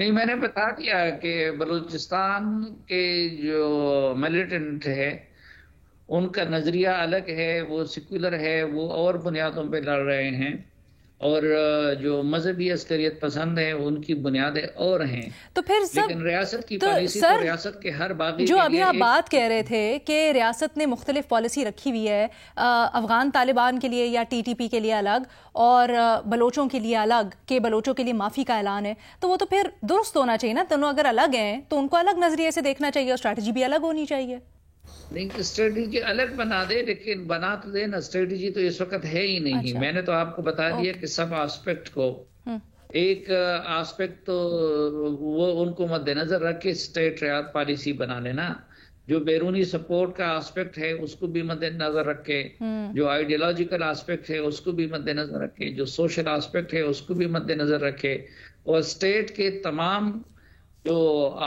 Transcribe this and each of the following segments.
نہیں، میں نے بتا دیا کہ بلوچستان کے جو ملیٹنٹ ہے ان کا نظریہ الگ ہے، وہ سیکولر ہے، وہ اور بنیادوں پہ لڑ رہے ہیں، اور جو مذہبی عسکریت پسند ہیں ان کی بنیادیں اور ہیں. تو پھر لیکن ریاست کی تو پالیسی تو ریاست کے ہر باغی جو کے ابھی لیے آپ بات کہہ رہے تھے کہ ریاست نے مختلف پالیسی رکھی ہوئی ہے، افغان طالبان کے لیے یا ٹی ٹی پی کے لیے الگ اور بلوچوں کے لیے الگ، کہ بلوچوں کے لیے معافی کا اعلان ہے، تو وہ تو پھر درست ہونا چاہیے نا. دونوں اگر الگ ہیں تو ان کو الگ نظریے سے دیکھنا چاہیے اور اسٹریٹجی بھی الگ ہونی چاہیے. نہیں، اسٹریٹجی الگ بنا دے، لیکن بنا تو دے نا. اسٹریٹجی تو اس وقت ہے ہی نہیں. میں نے تو آپ کو بتا دیا کہ سب آسپیکٹ کو، ایک آسپیکٹ تو وہ ان کو مد نظر رکھ کے اسٹیٹ ریاض پالیسی بنا لینا، جو بیرونی سپورٹ کا آسپیکٹ ہے اس کو بھی مد نظر رکھے، جو آئیڈیالوجیکل آسپیکٹ ہے اس کو بھی مد نظر رکھے، جو سوشل آسپیکٹ ہے اس کو بھی مد نظر رکھے، اور اسٹیٹ کے تمام جو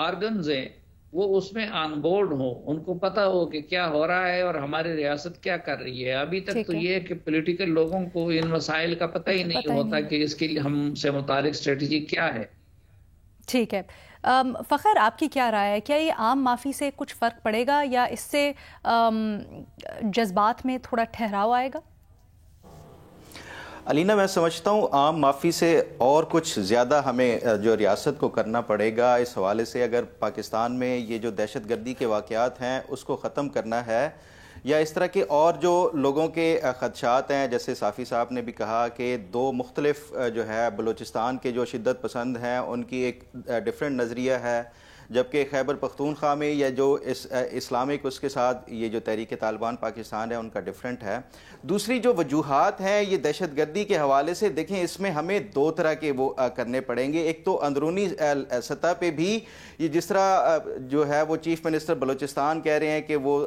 آرگنز ہیں وہ اس میں آن بورڈ ہو، ان کو پتا ہو کہ کیا ہو رہا ہے اور ہماری ریاست کیا کر رہی ہے. ابھی تک تو یہ ہے کہ پولیٹیکل لوگوں کو ان مسائل کا پتہ ہی نہیں ہوتا کہ اس کے لیے ہم سے متعلق اسٹریٹجی کیا ہے. ٹھیک ہے. فخر، آپ کی کیا رائے ہے؟ کیا یہ عام معافی سے کچھ فرق پڑے گا یا اس سے جذبات میں تھوڑا ٹھہراؤ آئے گا؟ علینا، میں سمجھتا ہوں عام معافی سے اور کچھ زیادہ ہمیں جو ریاست کو کرنا پڑے گا اس حوالے سے. اگر پاکستان میں یہ جو دہشت گردی کے واقعات ہیں اس کو ختم کرنا ہے، یا اس طرح کے اور جو لوگوں کے خدشات ہیں، جیسے صافی صاحب نے بھی کہا کہ دو مختلف جو ہے بلوچستان کے جو شدت پسند ہیں ان کی ایک ڈیفرنٹ نظریہ ہے، جبکہ خیبر پختونخوا میں یا جو اسلامک اس کے ساتھ یہ جو تحریک طالبان پاکستان ہے ان کا ڈیفرنٹ ہے. دوسری جو وجوہات ہیں یہ دہشت گردی کے حوالے سے، دیکھیں اس میں ہمیں دو طرح کے وہ کرنے پڑیں گے. ایک تو اندرونی سطح پہ بھی یہ جس طرح جو ہے وہ چیف منسٹر بلوچستان کہہ رہے ہیں کہ وہ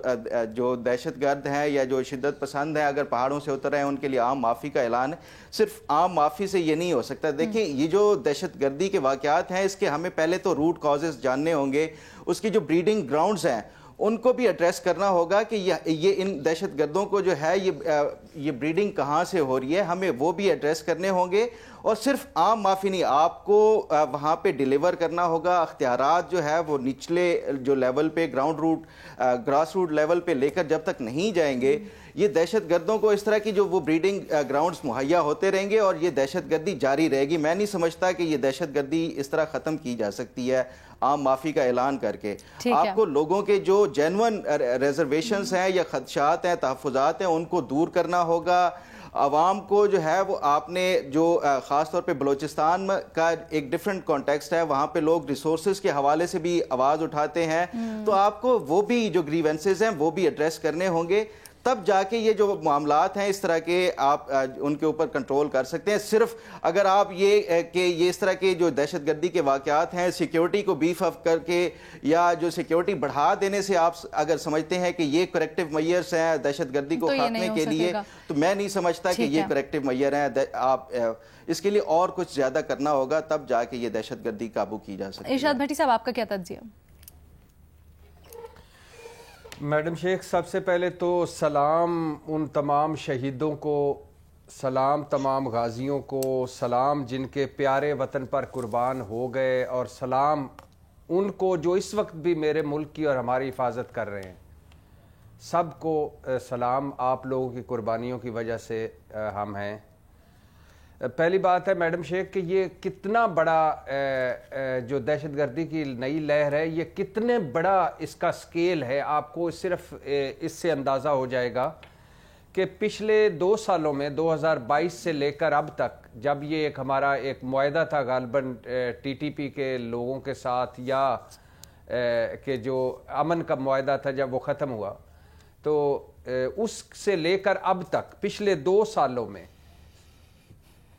جو دہشت گرد ہیں یا جو شدت پسند ہیں اگر پہاڑوں سے اتر رہے ہیں ان کے لیے عام معافی کا اعلان ہے. صرف عام معافی سے یہ نہیں ہو سکتا. دیکھیں یہ جو دہشت گردی کے واقعات ہیں اس کے ہمیں پہلے تو روٹ کازز جاننے ہوں گے، اس کی جو بریڈنگ گراؤنڈز ہیں ان کو بھی ایڈریس کرنا ہوگا کہ یہ ان دہشت گردوں کو جو ہے یہ بریڈنگ کہاں سے ہو رہی ہے، ہمیں وہ بھی ایڈریس کرنے ہوں گے. اور صرف عام معافی نہیں، آپ کو وہاں پہ ڈیلیور کرنا ہوگا. اختیارات جو ہے وہ نچلے جو لیول پہ گراس روٹ لیول پہ لے کر جب تک نہیں جائیں گے، یہ دہشت گردوں کو اس طرح کی جو وہ بریڈنگ گراؤنڈز مہیا ہوتے رہیں گے اور یہ دہشت گردی جاری رہے گی. میں نہیں سمجھتا کہ یہ دہشت گردی اس طرح ختم کی جا سکتی ہے عام معافی کا اعلان کر کے. آپ کو لوگوں کے جو جینون ریزرویشنز ہیں یا خدشات ہیں، تحفظات ہیں، ان کو دور کرنا ہوگا. عوام کو جو ہے وہ آپ نے جو خاص طور پہ بلوچستان کا ایک ڈیفرنٹ کانٹیکسٹ ہے، وہاں پہ لوگ ریسورسز کے حوالے سے بھی آواز اٹھاتے ہیں، تو آپ کو وہ بھی جو گریونسز ہیں وہ بھی ایڈریس کرنے ہوں گے. تب جا کے یہ جو معاملات ہیں اس طرح کے آپ ان کے اوپر کنٹرول کر سکتے ہیں. صرف اگر آپ یہ اس طرح کے جو دہشت گردی کے واقعات ہیں سیکیورٹی کو بیف اپ کر کے یا جو سیکیورٹی بڑھا دینے سے آپ اگر سمجھتے ہیں کہ یہ کریکٹیو میئرز ہیں دہشت گردی کو خاتمے کے لیے، تو میں نہیں سمجھتا کہ یہ کریکٹیو میئر ہیں. آپ اس کے لیے اور کچھ زیادہ کرنا ہوگا، تب جا کے یہ دہشت گردی قابو کی جا سکتی ہے. ارشاد بھٹی صاحب، آپ کا کیا تجزیہ؟ میڈم شیخ، سب سے پہلے تو سلام ان تمام شہیدوں کو، سلام تمام غازیوں کو، سلام جن کے پیارے وطن پر قربان ہو گئے، اور سلام ان کو جو اس وقت بھی میرے ملک کی اور ہماری حفاظت کر رہے ہیں. سب کو سلام. آپ لوگوں کی قربانیوں کی وجہ سے ہم ہیں. پہلی بات ہے میڈم شیخ کہ یہ کتنا بڑا جو دہشت گردی کی نئی لہر ہے، یہ کتنے بڑا اس کا سکیل ہے. آپ کو صرف اس سے اندازہ ہو جائے گا کہ پچھلے 2 سالوں میں 2022 سے لے کر اب تک، جب یہ ایک ہمارا ایک معاہدہ تھا غالباً ٹی ٹی پی کے لوگوں کے ساتھ، یا کہ جو امن کا معاہدہ تھا جب وہ ختم ہوا، تو اس سے لے کر اب تک پچھلے 2 سالوں میں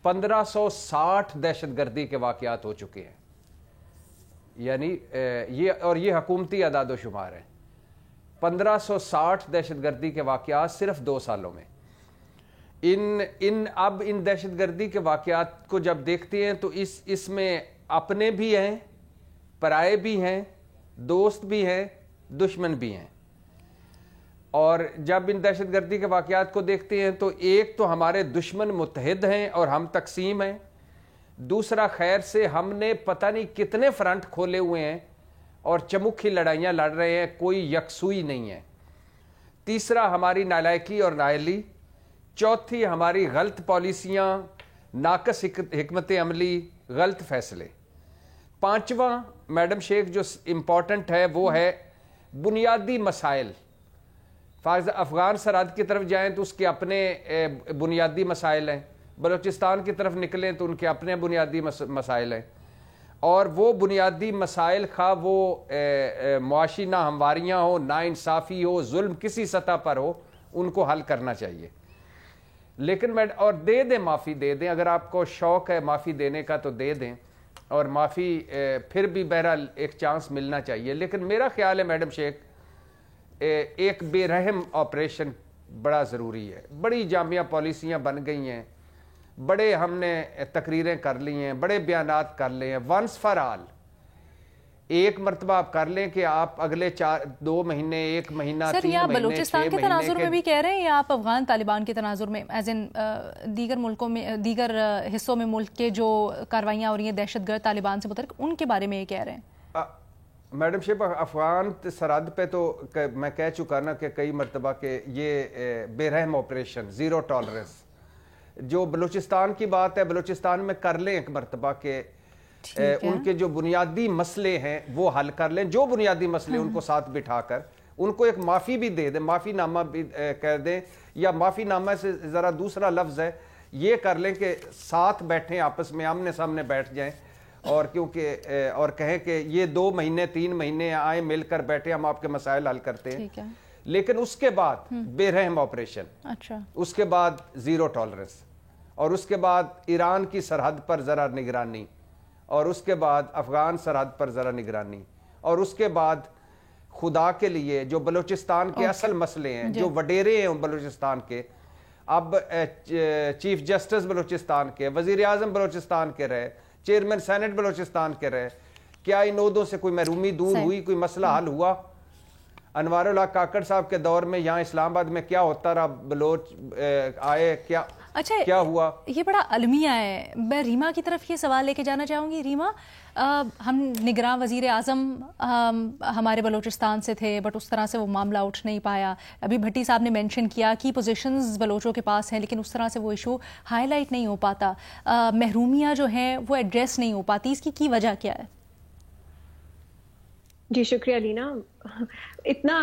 1560 دہشت گردی کے واقعات ہو چکے ہیں. یعنی یہ حکومتی اعداد و شمار ہے. 1560 دہشت گردی کے واقعات صرف 2 سالوں میں. اب ان دہشت گردی کے واقعات کو جب دیکھتے ہیں تو اس میں اپنے بھی ہیں، پرائے بھی ہیں، دوست بھی ہیں، دشمن بھی ہیں. اور جب ان دہشت گردی کے واقعات کو دیکھتے ہیں تو ایک تو ہمارے دشمن متحد ہیں اور ہم تقسیم ہیں، دوسرا خیر سے ہم نے پتہ نہیں کتنے فرنٹ کھولے ہوئے ہیں اور چمکھی لڑائیاں لڑ رہے ہیں, کوئی یکسوئی نہیں ہے. تیسرا ہماری نالائکی اور نااہلی. چوتھی ہماری غلط پالیسیاں, ناقص حکمت عملی, غلط فیصلے. پانچواں میڈم شیخ جو امپورٹنٹ ہے وہ ہے بنیادی مسائل. افغان سرحد کی طرف جائیں تو اس کے اپنے بنیادی مسائل ہیں, بلوچستان کی طرف نکلیں تو ان کے اپنے بنیادی مسائل ہیں, اور وہ بنیادی مسائل خواہ وہ معاشی ناہمواریاں ہو, ناانصافی ہو, ظلم کسی سطح پر ہو, ان کو حل کرنا چاہیے. لیکن اور دے دیں, معافی دے دیں, اگر آپ کو شوق ہے معافی دینے کا تو دے دیں, اور معافی پھر بھی بہرحال ایک چانس ملنا چاہیے. لیکن میرا خیال ہے میڈم شیخ ایک بے رحم آپریشن بڑا ضروری ہے. بڑی جامعہ پالیسیاں بن گئی ہیں, بڑے ہم نے تقریریں کر لی ہیں, بڑے بیانات کر لے ہیں. ونس فار آل ایک مرتبہ آپ کر لیں کہ آپ اگلے 2 مہینے, 1 مہینہ, 3 مہینے, 6 مہینے بلوچستان کے تناظر میں بھی کہہ رہے ہیں, یا آپ افغان طالبان کے تناظر میں ایز ان دیگر ملکوں میں, دیگر حصوں میں ملک کے جو کاروائیاں ہو رہی ہیں دہشت گرد طالبان سے متعلق, ان کے بارے میں یہ کہہ رہے ہیں؟ میڈم شیخ افغان سرحد پہ تو میں کہہ چکا نا کہ کئی مرتبہ کہ یہ بے رحم آپریشن, زیرو ٹالرنس. جو بلوچستان کی بات ہے, بلوچستان میں کر لیں ایک مرتبہ کہ ان کے جو بنیادی مسئلے ہیں وہ حل کر لیں. جو بنیادی مسئلے ان کو ساتھ بٹھا کر ان کو ایک معافی بھی دے دیں, معافی نامہ بھی کر دیں, یا معافی نامہ سے ذرا دوسرا لفظ ہے یہ کر لیں کہ ساتھ بیٹھیں, آپس میں آمنے سامنے بیٹھ جائیں, اور کیونکہ اور کہیں کہ یہ 2 مہینے 3 مہینے آئیں, مل کر بیٹھے, ہم آپ کے مسائل حل کرتے ہیں. لیکن اس کے بعد بے رحم آپریشن, اس کے بعد زیرو ٹالرنس, اور اس کے بعد ایران کی سرحد پر ذرا نگرانی, اور اس کے بعد افغان سرحد پر ذرا نگرانی, اور اس کے بعد خدا کے لیے جو بلوچستان کے اصل مسئلے ہیں, جو وڈیرے ہیں بلوچستان کے, اب چیف جسٹس بلوچستان کے, وزیر اعظم بلوچستان کے رہے, چیئرمین سینٹ بلوچستان کے رہے, کیا ان عہدوں سے کوئی محرومی دور ہوئی, کوئی مسئلہ حل ہوا؟ انوار اللہ کاکڑ صاحب کے دور میں یہاں اسلام آباد میں کیا ہوتا رہا, بلوچ آئے, کیا ہوا؟ یہ بڑا المیہ ہے. میں ریما کی طرف یہ سوال لے کے جانا چاہوں گی. ریما, ہم نگراں وزیر اعظم ہمارے بلوچستان سے تھے, بٹ اس طرح سے وہ معاملہ اٹھ نہیں پایا. ابھی بھٹی صاحب نے مینشن کیا کی پوزیشنز بلوچوں کے پاس ہیں, لیکن اس طرح سے وہ ایشو ہائی لائٹ نہیں ہو پاتا, محرومیاں جو ہیں وہ ایڈریس نہیں ہو پاتی. اس کی وجہ کیا ہے؟ جی شکریہ لینا. اتنا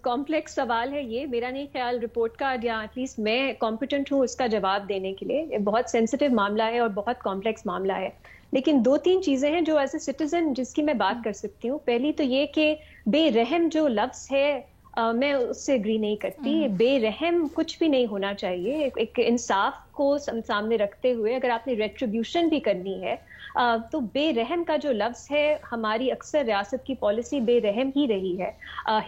کمپلیکس سوال ہے یہ, میرا نہیں خیال رپورٹ کا یا ایٹ لیسٹ میں کمپیٹنٹ ہوں اس کا جواب دینے کے لیے. بہت سینسٹیو معاملہ ہے اور بہت کمپلیکس معاملہ ہے, لیکن 2-3 چیزیں ہیں جو ایز اے سٹیزن جس کی میں بات کر سکتی ہوں. پہلی تو یہ کہ بے رحم جو لفظ ہے میں اس سے اگری نہیں کرتی. بے رحم کچھ بھی نہیں ہونا چاہیے. ایک انصاف کو سامنے رکھتے ہوئے اگر آپ نے ریٹریبیوشن بھی کرنی ہے تو بے رحم کا جو لفظ ہے, ہماری اکثر ریاست کی پالیسی بے رحم ہی رہی ہے,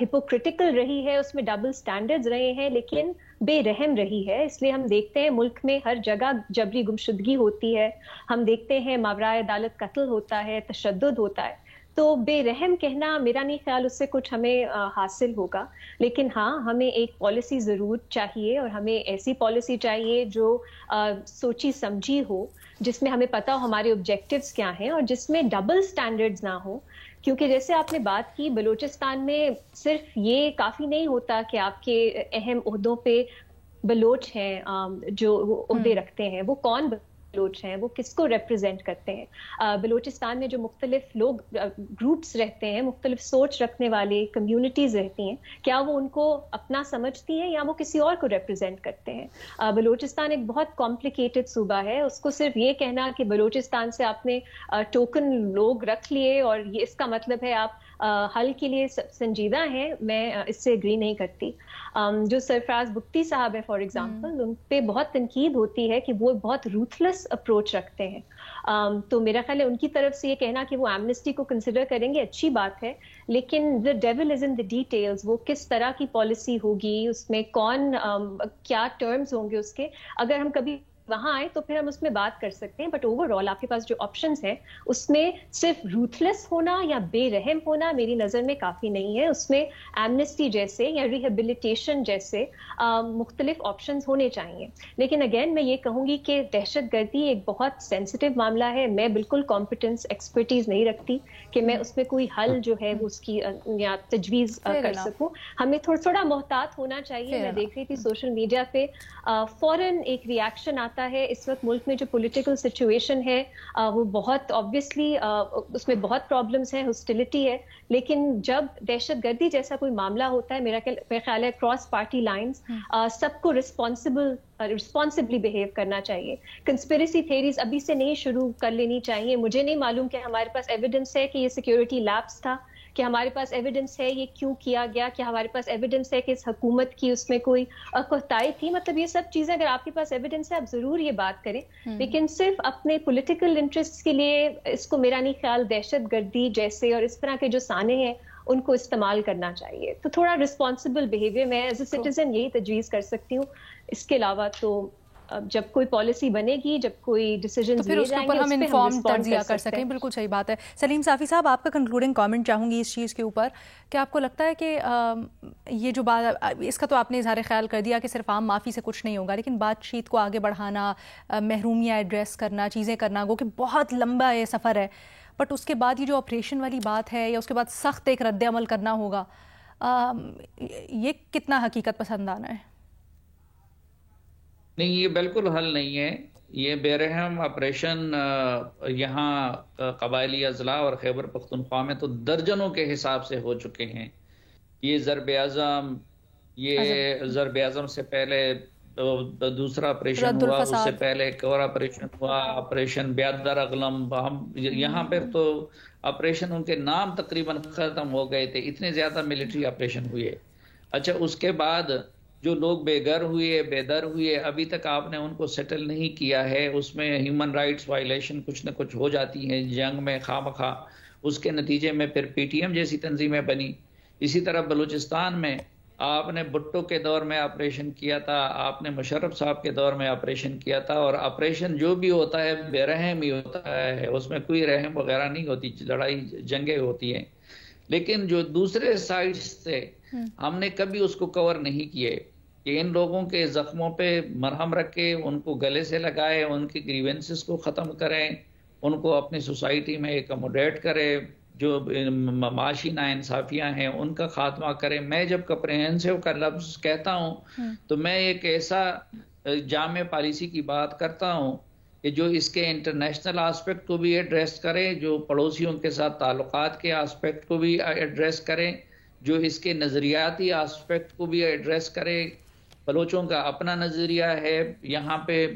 ہپوکریٹیکل رہی ہے, اس میں ڈبل سٹینڈرڈز رہے ہیں, لیکن بے رحم رہی ہے. اس لیے ہم دیکھتے ہیں ملک میں ہر جگہ جبری گمشدگی ہوتی ہے, ہم دیکھتے ہیں ماورائے عدالت قتل ہوتا ہے, تشدد ہوتا ہے. تو بے رحم کہنا میرا نہیں خیال اس سے کچھ ہمیں حاصل ہوگا. لیکن ہاں, ہمیں ایک پالیسی ضرور چاہیے, اور ہمیں ایسی پالیسی چاہیے جو سوچی سمجھی ہو, جس میں ہمیں پتہ ہو ہمارے آبجیکٹیوز کیا ہیں, اور جس میں ڈبل سٹینڈرڈز نہ ہو. کیونکہ جیسے آپ نے بات کی, بلوچستان میں صرف یہ کافی نہیں ہوتا کہ آپ کے اہم عہدوں پہ بلوچ ہیں جو عہدے رکھتے ہیں, وہ کون بلوچ ہیں, وہ کس کو ریپرزینٹ کرتے ہیں. بلوچستان میں جو مختلف لوگ گروپس رہتے ہیں, مختلف سوچ رکھنے والے کمیونٹیز رہتی ہیں, کیا وہ ان کو اپنا سمجھتی ہیں یا وہ کسی اور کو ریپرزینٹ کرتے ہیں. بلوچستان ایک بہت کمپلیکیٹڈ صوبہ ہے. اس کو صرف یہ کہنا کہ بلوچستان سے آپ نے ٹوکن لوگ رکھ لیے اور یہ اس کا مطلب ہے آپ حل کے لیے سنجیدہ ہیں, میں اس سے اگری نہیں کرتی. جو سرفراز بگٹی صاحب ہے فار ایگزامپل, ان پہ بہت تنقید ہوتی ہے کہ وہ بہت روتھلیس اپروچ رکھتے ہیں. تو میرا خیال ہے ان کی طرف سے یہ کہنا کہ وہ ایمنسٹی کو کنسیڈر کریں گے اچھی بات ہے, لیکن the devil is in the details. وہ کس طرح کی پالیسی ہوگی, اس میں کون کیا ٹرمز ہوں گے اس کے. اگر ہم کبھی وہاں آئے تو پھر ہم اس میں بات کر سکتے ہیں. بٹ اوور آل آپ کے پاس جو آپشنز ہیں اس میں صرف روتھلیس ہونا یا بے رحم ہونا میری نظر میں کافی نہیں ہے. اس میں ایمنسٹی جیسے یا ریہیبلیٹیشن جیسے مختلف آپشنز ہونے چاہیے. لیکن اگین میں یہ کہوں گی کہ دہشت گردی ایک بہت سینسٹیو معاملہ ہے. میں بالکل کمپیٹنس ایکسپرٹیز نہیں رکھتی کہ میں اس میں کوئی حل جو ہے وہ اس کی یا تجویز کر سکوں. ہمیں تھوڑا محتاط ہونا چاہیے. میں دیکھ رہی تھی سوشل میڈیا پہ فوراً ایک ریئیکشن آتا ہے. اس وقت ملک میں جو پولیٹیکل سچویشن ہے وہ بہت آبویسلی اس میں بہت پرابلمس ہیں, ہاسٹیلٹی ہے. لیکن جب دہشت گردی جیسا کوئی معاملہ ہوتا ہے, میرا خیال ہے کراس پارٹی لائنز سب کو رسپانسبلی بہیو کرنا چاہیے. کنسپریسی تھیریز ابھی سے نہیں شروع کر لینی چاہیے. مجھے نہیں معلوم کہ ہمارے پاس ایویڈنس ہے کہ یہ سیکیورٹی لیپس تھا, کہ ہمارے پاس ایویڈنس ہے یہ کیوں کیا گیا, کہ ہمارے پاس ایویڈنس ہے کہ اس حکومت کی اس میں کوئی کوتاہی تھی. مطلب یہ سب چیزیں اگر آپ کے پاس ایویڈنس ہے آپ ضرور یہ بات کریں. لیکن صرف اپنے پولیٹیکل انٹرسٹ کے لیے اس کو میرا نہیں خیال دہشت گردی جیسے اور اس طرح کے جو سانے ہیں ان کو استعمال کرنا چاہیے. تو تھوڑا رسپانسبل بیہیویئر میں ایز اے سٹیزن یہی تجویز کر سکتی ہوں. اس کے علاوہ تو جب کوئی پالیسی بنے گی, جب کوئی ڈیسیژنز لیے جائیں گے, ہم انفارم تجزیہ کر سکیں. بالکل صحیح بات ہے. سلیم صافی صاحب, آپ کا کنکلوڈنگ کامنٹ چاہوں گی اس چیز کے اوپر کہ آپ کو لگتا ہے کہ یہ جو بات, اس کا تو آپ نے اظہار خیال کر دیا کہ صرف عام معافی سے کچھ نہیں ہوگا, لیکن بات چیت کو آگے بڑھانا, محرومیاں ایڈریس کرنا, چیزیں کرنا, گو کہ بہت لمبا یہ سفر ہے, بٹ اس کے بعد یہ جو آپریشن والی بات ہے یا اس کے بعد سخت ایک رد عمل کرنا ہوگا, یہ کتنا حقیقت پسند آنا ہے؟ نہیں, یہ بالکل حل نہیں ہے. یہ بے رحم آپریشن یہاں قبائلی اضلاع اور خیبر پختونخوا میں تو درجنوں کے حساب سے ہو چکے ہیں. یہ ضرب اعظم سے پہلے دوسرا آپریشن ہوا, اس سے پہلے ایک اور آپریشن ہوا, آپریشن بیادر اغلم. ہم یہاں پر تو آپریشن ان کے نام تقریباً ختم ہو گئے تھے, اتنے زیادہ ملٹری آپریشن ہوئے. اچھا, اس کے بعد جو لوگ بے گھر ہوئے, بے در ہوئے, ابھی تک آپ نے ان کو سیٹل نہیں کیا ہے. اس میں ہیومن رائٹس وائلیشن کچھ نہ کچھ ہو جاتی ہیں جنگ میں خواہ. اس کے نتیجے میں پھر پی ٹی ایم جیسی تنظیمیں بنی. اسی طرح بلوچستان میں آپ نے بھٹو کے دور میں آپریشن کیا تھا, آپ نے مشرف صاحب کے دور میں آپریشن کیا تھا, اور آپریشن جو بھی ہوتا ہے بے رحم ہی ہوتا ہے, اس میں کوئی رحم وغیرہ نہیں ہوتی, لڑائی جنگیں ہوتی ہیں. لیکن جو دوسرے سائڈ سے ہم نے کبھی اس کو کور نہیں کیے کہ ان لوگوں کے زخموں پہ مرہم رکھے, ان کو گلے سے لگائے, ان کی گریونسز کو ختم کریں, ان کو اپنی سوسائٹی میں ایکوموڈیٹ کرے, جو معاشی ناانصافیاں ہیں ان کا خاتمہ کریں. میں جب کمپریہنسو کا لفظ کہتا ہوں تو میں ایک ایسا جامع پالیسی کی بات کرتا ہوں کہ جو اس کے انٹرنیشنل آسپیکٹ کو بھی ایڈریس کرے, جو پڑوسیوں کے ساتھ تعلقات کے آسپیکٹ کو بھی ایڈریس کریں, جو اس کے نظریاتی آسپیکٹ کو بھی ایڈریس کرے. بلوچوں کا اپنا نظریہ ہے, یہاں پہ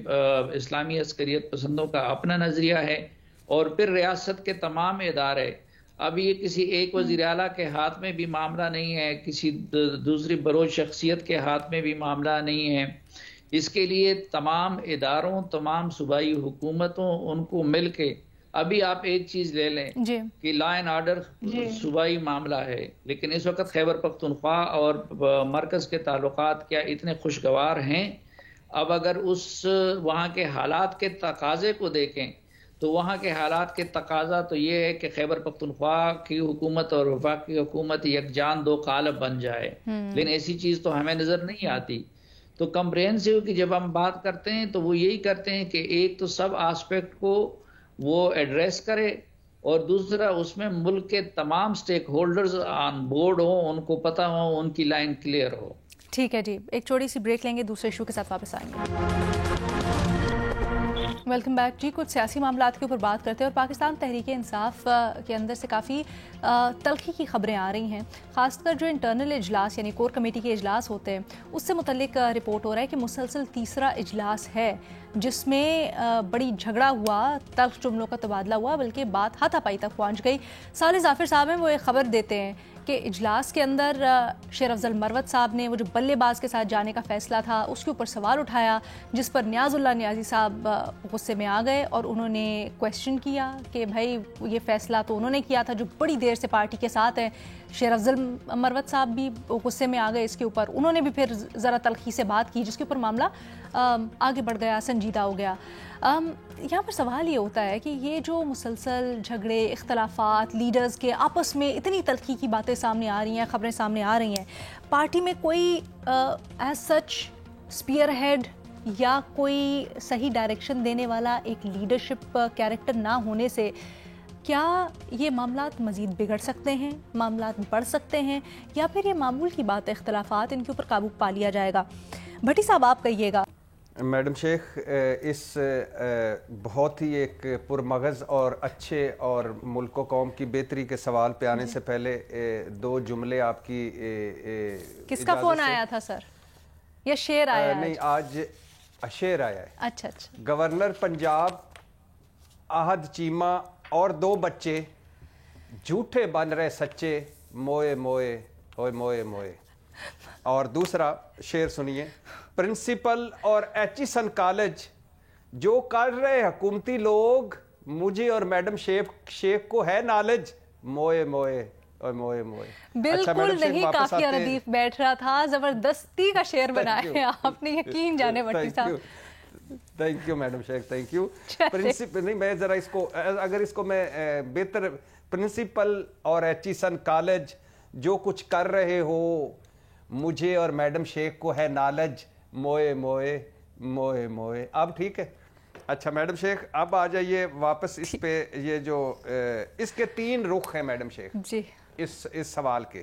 اسلامی عسکریت پسندوں کا اپنا نظریہ ہے, اور پھر ریاست کے تمام ادارے. اب یہ کسی ایک وزیر اعلیٰ کے ہاتھ میں بھی معاملہ نہیں ہے, کسی دوسری بلوچ شخصیت کے ہاتھ میں بھی معاملہ نہیں ہے. اس کے لیے تمام اداروں, تمام صوبائی حکومتوں, ان کو مل کے, ابھی آپ ایک چیز لے لیں کہ لا اینڈ آرڈر صوبائی معاملہ ہے, لیکن اس وقت خیبر پختونخوا اور مرکز کے تعلقات کیا اتنے خوشگوار ہیں؟ اب اگر اس وہاں کے حالات کے تقاضے کو دیکھیں تو وہاں کے حالات کے تقاضا تو یہ ہے کہ خیبر پختونخوا کی حکومت اور وفاقی حکومت یکجان دو قالب بن جائے, لیکن ایسی چیز تو ہمیں نظر نہیں آتی. تو کمپریہنسو کی جب ہم بات کرتے ہیں تو وہ یہی کرتے ہیں کہ ایک تو سب آسپیکٹ کو وہ ایڈریس کرے, اور دوسرا اس میں ملک کے تمام سٹیک ہولڈرز آن بورڈ ہوں, ان کو پتہ ہو, ان کی لائن کلیئر ہو. ٹھیک ہے جی, ایک چھوٹی سی بریک لیں گے, دوسرے ایشو کے ساتھ واپس آئیں گے. ویلکم بیک جی. کچھ سیاسی معاملات کے اوپر بات کرتے ہیں, اور پاکستان تحریک انصاف کے اندر سے کافی تلخی کی خبریں آ رہی ہیں, خاص کر جو انٹرنل اجلاس یعنی کور کمیٹی کے اجلاس ہوتے ہیں اس سے متعلق رپورٹ ہو رہا ہے کہ مسلسل تیسرا اجلاس ہے جس میں بڑی جھگڑا ہوا, تلخ جملوں کا تبادلہ ہوا, بلکہ بات ہاتھا پائی تک پہنچ گئی. صالح ظافر صاحب ہیں, وہ ایک خبر دیتے ہیں کہ اجلاس کے اندر شیر افضل مروت صاحب نے وہ جو بلے باز کے ساتھ جانے کا فیصلہ تھا اس کے اوپر سوال اٹھایا، جس پر نیاز اللہ نیازی صاحب غصے میں آ گئے اور انہوں نے کویسچن کیا کہ بھائی یہ فیصلہ تو انہوں نے کیا تھا جو بڑی دیر سے پارٹی کے ساتھ ہیں۔ شیر افضل مروت صاحب بھی غصے میں آ گئے اس کے اوپر، انہوں نے بھی پھر ذرا تلخی سے بات کی، جس کے اوپر معاملہ آگے بڑھ گیا، سنجیدہ ہو گیا۔ یہاں پر سوال یہ ہوتا ہے کہ یہ جو مسلسل جھگڑے، اختلافات، لیڈرز کے آپس میں اتنی تلخی کی باتیں سامنے آ رہی ہیں، خبریں سامنے آ رہی ہیں، پارٹی میں کوئی ایز سچ اسپیئر ہیڈ یا کوئی صحیح ڈائریکشن دینے والا ایک لیڈرشپ کیریکٹر نہ ہونے سے کیا یہ معاملات مزید بگڑ سکتے ہیں، معاملات بڑھ سکتے ہیں، یا پھر یہ معمول کی بات ہے، اختلافات، ان کے اوپر قابو پا لیا جائے گا؟ بھٹی صاحب آپ کہیے گا۔ میڈم شیخ، اس بہت ہی ایک پرمغز اور اچھے اور ملک و قوم کی بہتری کے سوال پہ آنے سے پہلے دو جملے آپ کی کس کا فون آیا تھا سر؟ یا شیر آیا؟ نہیں، آج شیر آیا ہے۔ اچھا اچھا۔ گورنر پنجاب احد چیمہ اور دو بچے جھوٹے بن رہے سچے، موئے موئے ہوئے موئے موئے۔ اور دوسرا شعر سنیے، پرنسپل اور ایچیسن کالج جو کر رہے حکومتی لوگ، مجھے اور میڈم شیخ کو ہے نالج، موئے موئے اور موئے موئے۔ بالکل نہیں، کافی ردیف بیٹھ رہا تھا، زبردستی کا شعر بنایا ہے آپ نے، یقین جانے بھٹی صاحب۔ Thank you madam Sheikh, thank you. Principal نہیں، میں ذرا اس کو اگر اس کو میں بہتر، پرنسپل اور ایچیسن کالج جو کچھ کر رہے ہو، مجھے اور میڈم شیخ کو ہے نالج، موئے موئے موئے موئے۔ اب ٹھیک ہے؟ اچھا میڈم شیخ، اب آ جائیے واپس اس پہ، یہ جو اس کے تین رخ ہیں میڈم شیخ جی اس سوال کے۔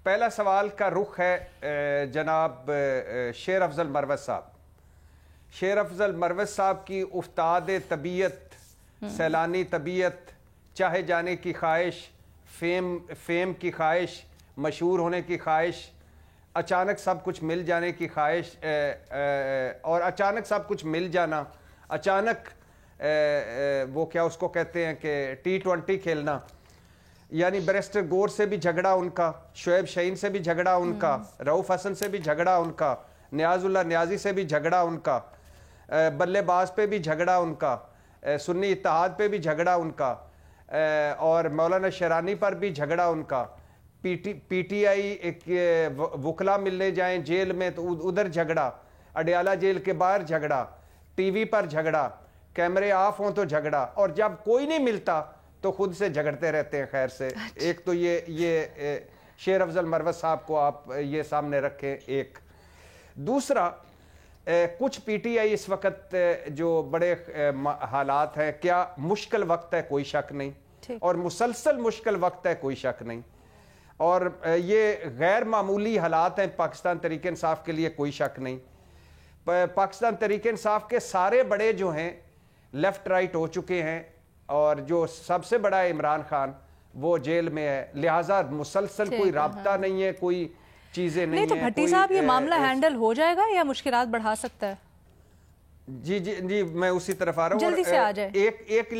پہلا سوال کا رخ ہے جناب شیر افضل مروت صاحب۔ شیر افضل مروت صاحب کی افتاد طبیعت، سیلانی طبیعت، چاہے جانے کی خواہش، فیم کی خواہش، مشہور ہونے کی خواہش، اچانک سب کچھ مل جانے کی خواہش، اور اچانک سب کچھ مل جانا، اچانک وہ کیا اس کو کہتے ہیں کہ T20 کھیلنا، یعنی بیرسٹر گور سے بھی جھگڑا ان کا، شعیب شہین سے بھی جھگڑا ان کا، رؤف حسن سے بھی جھگڑا ان کا، نیاز اللہ نیازی سے بھی جھگڑا ان کا، بلے باز پہ بھی جھگڑا ان کا، سنی اتحاد پہ بھی جھگڑا ان کا، اور مولانا شیرانی پر بھی جھگڑا ان کا، پی ٹی آئی ایک وکلا ملنے جائیں جیل میں تو ادھر جھگڑا، اڈیالہ جیل کے باہر جھگڑا، ٹی وی پر جھگڑا، کیمرے آف ہوں تو جھگڑا، اور جب کوئی نہیں ملتا تو خود سے جھگڑتے رہتے ہیں خیر سے۔ ایک تو یہ شیر افضل مروت صاحب کو آپ یہ سامنے رکھیں۔ ایک دوسرا، کچھ پی ٹی آئی اس وقت جو بڑے حالات ہیں، کیا مشکل وقت ہے، کوئی شک نہیں، اور مسلسل مشکل وقت ہے، کوئی شک نہیں، اور یہ غیر معمولی حالات ہیں پاکستان تحریک انصاف کے لیے، کوئی شک نہیں۔ پاکستان تحریک انصاف کے سارے بڑے جو ہیں لیفٹ رائٹ ہو چکے ہیں، اور جو سب سے بڑا ہے عمران خان، وہ جیل میں ہے، لہٰذا مسلسل کوئی رابطہ نہیں ہے، کوئی چیزیں نہیں ہیں۔ تو بھٹی صاحب یہ معاملہ ہینڈل ہو جائے گا یا مشکلات بڑھا سکتا ہے؟ جی جی جی، میں اسی طرف آ رہا ہوں، جلدی سے آ جائے۔ ایک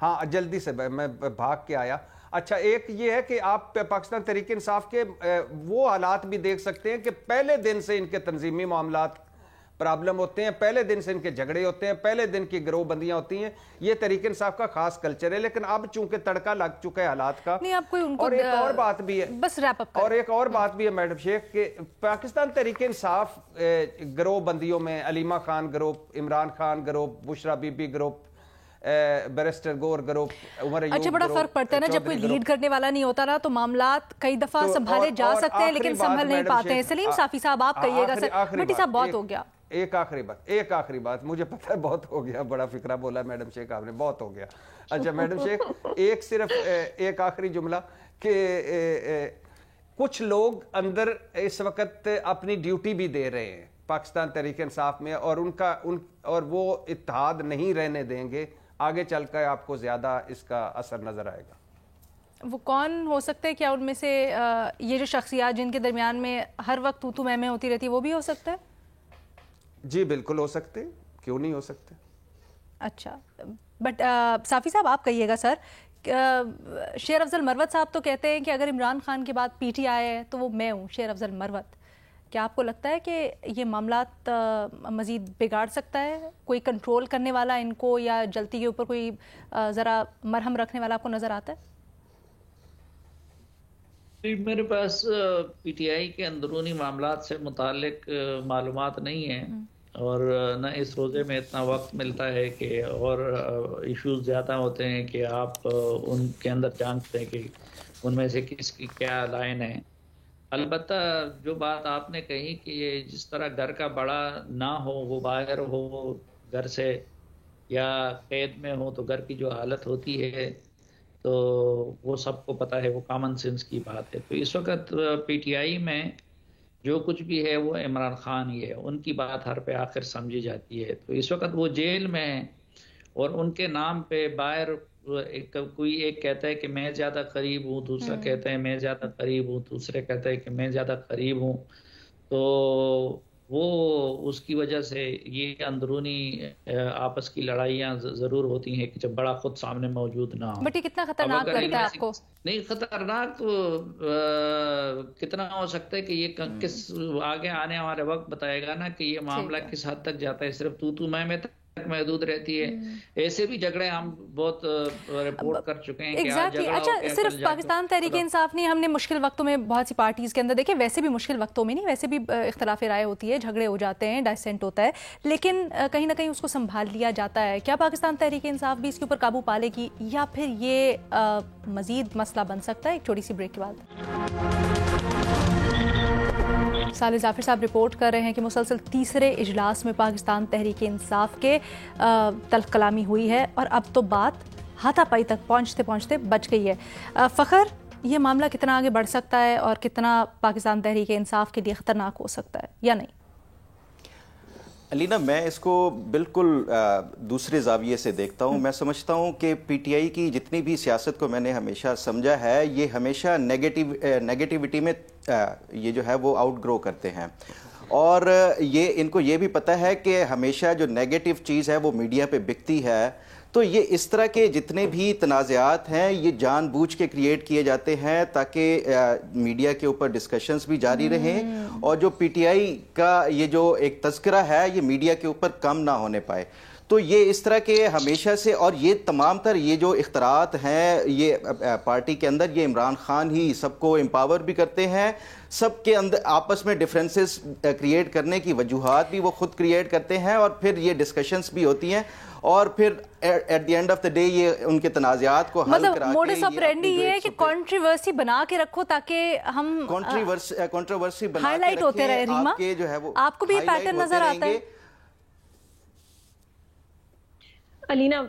ہاں جلدی سے، میں بھاگ کے آیا۔ اچھا، ایک یہ ہے کہ آپ پاکستان تحریک انصاف کے وہ حالات بھی دیکھ سکتے ہیں کہ پہلے دن سے ان کے تنظیمی معاملات پرابلم ہوتے ہیں، پہلے دن سے ان کے جھگڑے ہوتے ہیں، پہلے دن کی گروہ بندیاں ہوتی ہیں، یہ تحریک انصاف کا خاص کلچر ہے، لیکن اب چونکہ تڑکا لگ چکا ہے حالات کا۔ اور ایک اور بات بھی ہے، بس ریپ اپ، اور ایک اور بات بھی ہے میڈم شیخ، کہ پاکستان تحریک انصاف گروہ بندیوں میں Aleema Khan group, Imran Khan group, Bushra Bibi group, barrister Gohar group, Umar Ayub group. اچھا، بڑا فرق پڑتا ہے نا جب کوئی لیڈ کرنے والا نہیں ہوتا نا، تو معاملات کئی دفعہ سنبھالے جا سکتے ہیں لیکن سنبھل نہیں پاتے ہیں۔ سلیم صافی صاحب آپ کہیے گا سر۔ بھٹی صاحب بہت ہو گیا۔ ایک آخری بات، مجھے پتہ ہے بہت ہو گیا، بڑا فکرہ بولا میڈم شیخ آپ نے، بہت ہو گیا۔ اچھا میڈم شیخ، صرف ایک آخری جملہ، کہ کچھ لوگ اندر اس وقت اپنی ڈیوٹی بھی دے رہے ہیں پاکستان تحریک انصاف میں، اور وہ اتحاد نہیں رہنے دیں گے، آگے چل کر آپ کو زیادہ اس کا اثر نظر آئے گا۔ وہ کون ہو سکتے ہیں؟ کیا ان میں سے یہ جو شخصیات جن کے درمیان میں ہر وقت تو میں ہوتی رہتی ہے، وہ بھی ہو سکتا ہے؟ جی بالکل ہو سکتے، کیوں نہیں ہو سکتے۔ اچھا، بٹ صافی صاحب آپ کہیے گا سر شیر افضل مروت صاحب تو کہتے ہیں کہ اگر عمران خان کے بعد پی ٹی آئی ہے تو وہ میں ہوں، شیر افضل مروت. کیا آپ کو لگتا ہے کہ یہ معاملات مزید بگاڑ سکتا ہے؟ کوئی کنٹرول کرنے والا ان کو یا جلتی کے اوپر کوئی ذرا مرہم رکھنے والا آپ کو نظر آتا ہے؟ میرے پاس پی ٹی آئی کے اندرونی معاملات سے متعلق معلومات نہیں ہیں، اور نہ اس روزے میں اتنا وقت ملتا ہے کہ اور ایشوز زیادہ ہوتے ہیں کہ آپ ان کے اندر جانتے ہیں کہ ان میں سے کس کی کیا لائن ہے. البتہ جو بات آپ نے کہی کہ یہ جس طرح گھر کا بڑا نہ ہو، وہ باہر ہو گھر سے یا قید میں ہو تو گھر کی جو حالت ہوتی ہے تو وہ سب کو پتہ ہے، وہ کامن سینس کی بات ہے. تو اس وقت پی ٹی آئی میں جو کچھ بھی ہے وہ عمران خان ہی ہے، ان کی بات ہر پہ آخر سمجھی جاتی ہے. تو اس وقت وہ جیل میں ہیں اور ان کے نام پہ باہر کوئی ایک کہتا ہے کہ میں زیادہ قریب ہوں، دوسرا کہتا ہے میں زیادہ قریب ہوں، دوسرے کہتا ہے کہ میں زیادہ قریب ہوں. تو وہ اس کی وجہ سے یہ اندرونی آپس کی لڑائیاں ضرور ہوتی ہیں کہ جب بڑا خود سامنے موجود نہ ہو. بٹ یہ کتنا خطرناک لگتا ہے آپ کو؟ نہیں خطرناک تو کتنا ہو سکتا ہے کہ یہ کس آگے آنے والے وقت بتائے گا نا کہ یہ معاملہ کس حد تک جاتا ہے. صرف تو میں تک محدود رہتی ہے. ایسے بھی جھگڑے ہم بہت رپورٹ کر چکے ہیں کہ آج جھگڑا اچھا صرف پاکستان تحریک انصاف نہیں، ہم نے مشکل وقتوں میں بہت سی پارٹیز کے اندر دیکھیں، ویسے بھی مشکل وقتوں میں نہیں، ویسے بھی اختلاف رائے ہوتی ہے، جھگڑے ہو جاتے ہیں، ڈائسینٹ ہوتا ہے، لیکن کہیں نہ کہیں اس کو سنبھال لیا جاتا ہے. کیا پاکستان تحریک انصاف بھی اس کے اوپر قابو پا لے گی یا پھر یہ مزید مسئلہ بن سکتا ہے؟ ایک چھوٹی سی بریک کے بعد. صالح ظافر صاحب رپورٹ کر رہے ہیں کہ مسلسل تیسرے اجلاس میں پاکستان تحریک انصاف کے تلخ کلامی ہوئی ہے اور اب تو بات ہاتھا پائی تک پہنچتے پہنچتے بچ گئی ہے. فخر، یہ معاملہ کتنا آگے بڑھ سکتا ہے اور کتنا پاکستان تحریک انصاف کے لیے خطرناک ہو سکتا ہے یا نہیں؟ علینا، میں اس کو بالکل دوسرے زاویے سے دیکھتا ہوں. میں سمجھتا ہوں کہ پی ٹی آئی کی جتنی بھی سیاست کو میں نے ہمیشہ سمجھا ہے، یہ ہمیشہ نیگیٹیوٹی میں یہ جو ہے وہ آؤٹ گرو کرتے ہیں، اور یہ ان کو یہ بھی پتہ ہے کہ ہمیشہ جو نیگیٹیو چیز ہے وہ میڈیا پہ بکتی ہے. تو یہ اس طرح کے جتنے بھی تنازعات ہیں یہ جان بوجھ کے کریٹ کیے جاتے ہیں تاکہ میڈیا کے اوپر ڈسکشنز بھی جاری رہیں اور جو پی ٹی آئی کا یہ جو ایک تذکرہ ہے یہ میڈیا کے اوپر کم نہ ہونے پائے. تو یہ اس طرح کے ہمیشہ سے، اور یہ تمام تر یہ جو اختراعات ہیں یہ پارٹی کے اندر، یہ عمران خان ہی سب کو امپاور بھی کرتے ہیں، سب کے اندر آپس میں ڈفرینسز کریٹ کرنے کی وجوہات بھی وہ خود کریٹ کرتے ہیں، اور پھر یہ ڈسکشنز بھی ہوتی ہیں، اور پھر at the end of the day یہ ان کے تنازعات کو حل کرا کے موڈس آپرینڈی یہ ہے کہ کنٹروورسی بنا کے رکھو تاکہ ہم کنٹروورسی بنا ہائی لائٹ ہوتے رہے. ریما، آپ کو بھی یہ پیٹرن نظر آتا ہے؟ علینا،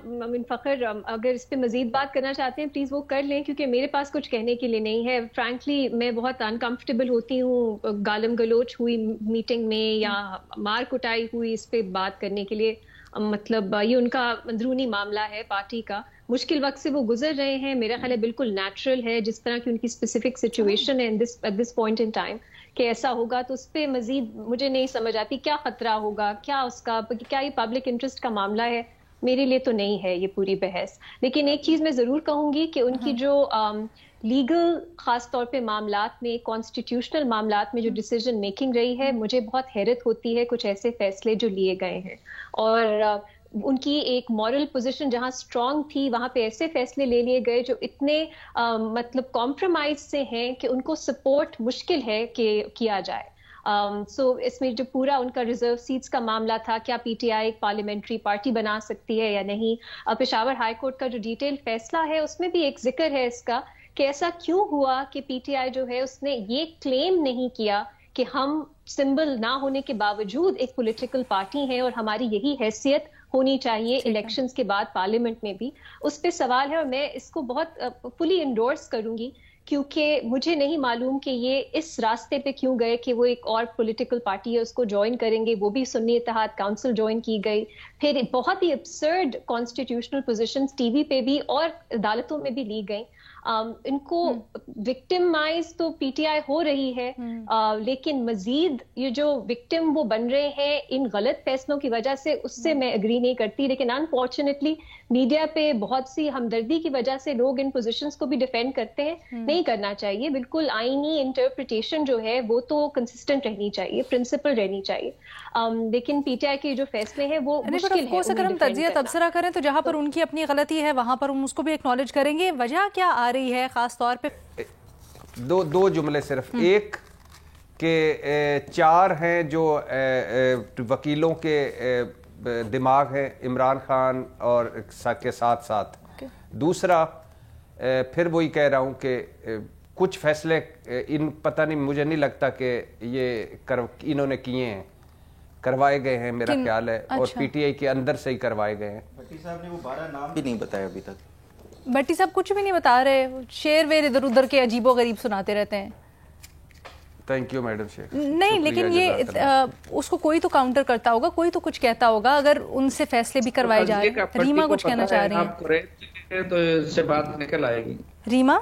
فخر اگر اس پہ مزید بات کرنا چاہتے ہیں پلیز وہ کر لیں، کیونکہ میرے پاس کچھ کہنے کے لیے نہیں ہے. فرینکلی میں بہت انکمفرٹیبل ہوتی ہوں گالم گلوچ ہوئی میٹنگ میں یا مار کٹائی ہوئی اس پہ بات کرنے کے لیے. مطلب یہ ان کا اندرونی معاملہ ہے پارٹی کا، مشکل وقت سے وہ گزر رہے ہیں، میرا خیال ہے بالکل نیچرل ہے جس طرح کی ان کی اسپیسیفک سچویشن ہے at this point in time کہ ایسا ہوگا. تو اس پہ مزید مجھے نہیں سمجھ آتی کیا خطرہ ہوگا، کیا اس کا، کیا یہ پبلک انٹرسٹ کا معاملہ ہے. میرے لیے تو نہیں ہے یہ پوری بحث. لیکن ایک چیز میں ضرور کہوں گی کہ ان کی جو لیگل خاص طور پہ معاملات میں، کانسٹیٹیوشنل معاملات میں جو ڈیسیجن میکنگ رہی ہے، مجھے بہت حیرت ہوتی ہے کچھ ایسے فیصلے جو لیے گئے ہیں. اور ان کی ایک مورل پوزیشن جہاں اسٹرانگ تھی وہاں پہ ایسے فیصلے لے لیے گئے جو اتنے مطلب کمپرومائز سے ہیں کہ ان کو سپورٹ مشکل ہے کہ کیا جائے. سو اس میں جو پورا ان کا ریزرو سیٹس کا معاملہ تھا، کیا پی ٹی آئی ایک پارلیمنٹری پارٹی بنا سکتی ہے یا نہیں. پشاور ہائی کورٹ کا جو ڈیٹیل فیصلہ ہے اس میں بھی ایک ذکر ہے اس کا کہ ایسا کیوں ہوا کہ پی ٹی آئی جو ہے اس نے یہ کلیم نہیں کیا کہ ہم سمبل نہ ہونے کے باوجود ایک پولیٹیکل پارٹی ہیں اور ہماری یہی حیثیت ہونی چاہیے الیکشنز کے بعد پارلیمنٹ میں بھی. اس پہ سوال ہے اور میں اس کو بہت فلی انڈورس کروں گی، کیونکہ مجھے نہیں معلوم کہ یہ اس راستے پہ کیوں گئے کہ وہ ایک اور پولیٹیکل پارٹی ہے اس کو جوائن کریں گے. وہ بھی سنی اتحاد کاؤنسل جوائن کی گئی، پھر بہت ہی absurd constitutional positions T V پہ بھی اور عدالتوں میں بھی لی گئیں. ان کو وکٹمائز تو پی ٹی آئی ہو رہی ہے، لیکن مزید یہ جو وکٹم وہ بن رہے ہیں ان غلط فیصلوں کی وجہ سے، اس سے میں اگری نہیں کرتی. لیکن انفارچونیٹلی میڈیا پہ بہت سی ہمدردی کی وجہ سے لوگ ان پوزیشنز کو بھی ڈیفینڈ کرتے ہیں. نہیں کرنا چاہیے. بالکل آئینی انٹرپریٹیشن جو ہے وہ تو کنسسٹنٹ رہنی چاہیے، پرنسپل رہنی چاہیے. لیکن پی ٹی آئی کے جو فیصلے ہیں وہ مشکل ہے. اگر ہم تجزیہ تبصرہ کریں تو جہاں پر ان کی اپنی غلطی ہے وہاں پر ہم اس کو بھی ایکنالج کریں گے. وجہ کیا آ رہی ہے خاص طور پہ؟ دو جملے صرف. ایک کہ 4 ہیں جو وکیلوں کے دماغ ہیں عمران خان اور کے ساتھ ساتھ. دوسرا پھر وہی کہہ رہا ہوں کہ کچھ فیصلے پتہ نہیں، مجھے نہیں لگتا کہ یہ انہوں نے کیے ہیں، کروائے گئے ہیں میرا خیال ہے، اور پی ٹی آئی کے اندر سے ہی کروائے گئے ہیں. بھٹی صاحب نے وہ 12 نام بھی نہیں بتایا ابھی تک. بھٹی صاحب کچھ بھی نہیں بتا رہے، شعر ویر ادھر ادھر کے عجیب و غریب سناتے رہتے ہیں. تھینک یو میڈم شیخ. نہیں لیکن یہ اس کو کوئی تو کاؤنٹر کرتا ہوگا، کوئی تو کچھ کہتا ہوگا. اگر ان سے فیصلے بھی کروائے جا رہے ہیں. ریما کچھ کہنا چاہ رہی ہیں تو اس سے بات نکل آئے گی. ریما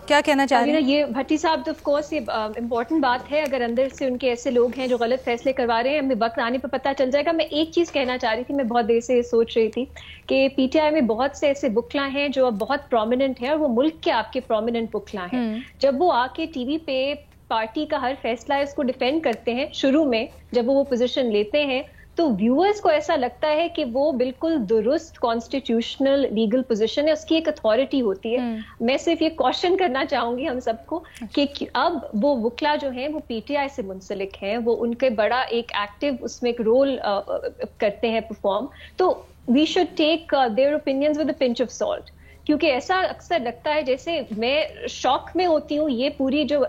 کیا کہنا چاہ رہی ہیں؟ یہ بھٹی صاحب تو آف کورس یہ امپورٹنٹ بات ہے. اگر اندر سے ان کے ایسے لوگ ہیں جو غلط فیصلے کروا رہے ہیں، ہمیں وقت آنے پہ پتہ چل جائے گا. میں ایک چیز کہنا چاہ رہی تھی، میں بہت دیر سے سوچ رہی تھی کہ پی ٹی آئی میں بہت سے ایسے بکلا ہیں جو اب بہت پرومیننٹ ہیں، اور وہ ملک کے آپ کے پرومیننٹ بکلا ہیں. جب وہ آ کے ٹی وی پہ پارٹی کا ہر فیصلہ ہے اس کو ڈیفینڈ کرتے ہیں، شروع میں جب وہ پوزیشن لیتے ہیں تو ویورز کو ایسا لگتا ہے کہ وہ بالکل درست کانسٹیٹیوشنل لیگل پوزیشن ہے، اس کی ایک اتھارٹی ہوتی ہے. میں صرف یہ کوشچن کرنا چاہوں گی ہم سب کو کہ اب وہ وکلا جو ہیں وہ پی ٹی آئی سے منسلک ہیں، وہ ان کے بڑا ایک ایکٹیو اس میں ایک رول کرتے ہیں پرفارم. تو we should take their opinions with a pinch of salt. کیونکہ ایسا اکثر لگتا ہے جیسے میں شوق میں ہوتی ہوں. یہ پوری جو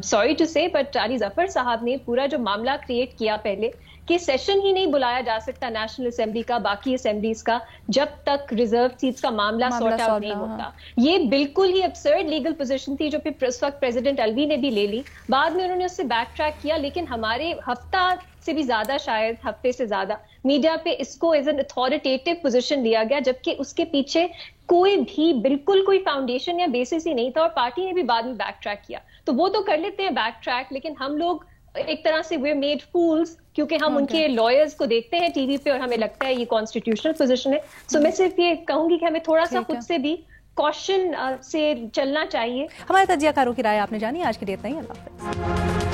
سوری ٹو سے بٹ علی ظفر صاحب نے پورا جو معاملہ کریٹ کیا پہلے کہ سیشن ہی نہیں بلایا جا سکتا نیشنل اسمبلی کا، باقی اسمبلیز کا، جب تک ریزرو سیٹس کا معاملہ سارٹ آؤٹ نہیں ہوتا. یہ بالکل ہی ابسرڈ لیگل پوزیشن تھی جو پھر اس وقت پریزیڈنٹ الوی نے بھی لے لی. بعد میں انہوں نے اس سے بیک ٹریک کیا، لیکن ہمارے ہفتہ سے بھی زیادہ، شاید ہفتے سے زیادہ میڈیا پہ اس کو ایز این اتھارٹیٹیو پوزیشن لیا گیا، جبکہ اس کے پیچھے کوئی بھی بالکل کوئی فاؤنڈیشن یا بیسس ہی نہیں تھا. اور پارٹی نے بھی بعد میں بیک ٹریک کیا. تو وہ تو کر لیتے ہیں بیک ٹریک، لیکن ہم لوگ ایک طرح سے we're made fools کیونکہ ہم ان کے لائرز کو دیکھتے ہیں ٹی وی پہ اور ہمیں لگتا ہے یہ کانسٹیٹیوشنل پوزیشن ہے. سو میں صرف یہ کہوں گی کہ ہمیں تھوڑا سا خود سے بھی کوشن سے چلنا چاہیے. ہمارے تجزیہ کاروں کی رائے آپ نے جانی. آج کے لیے اتنا ہی. اللہ حافظ.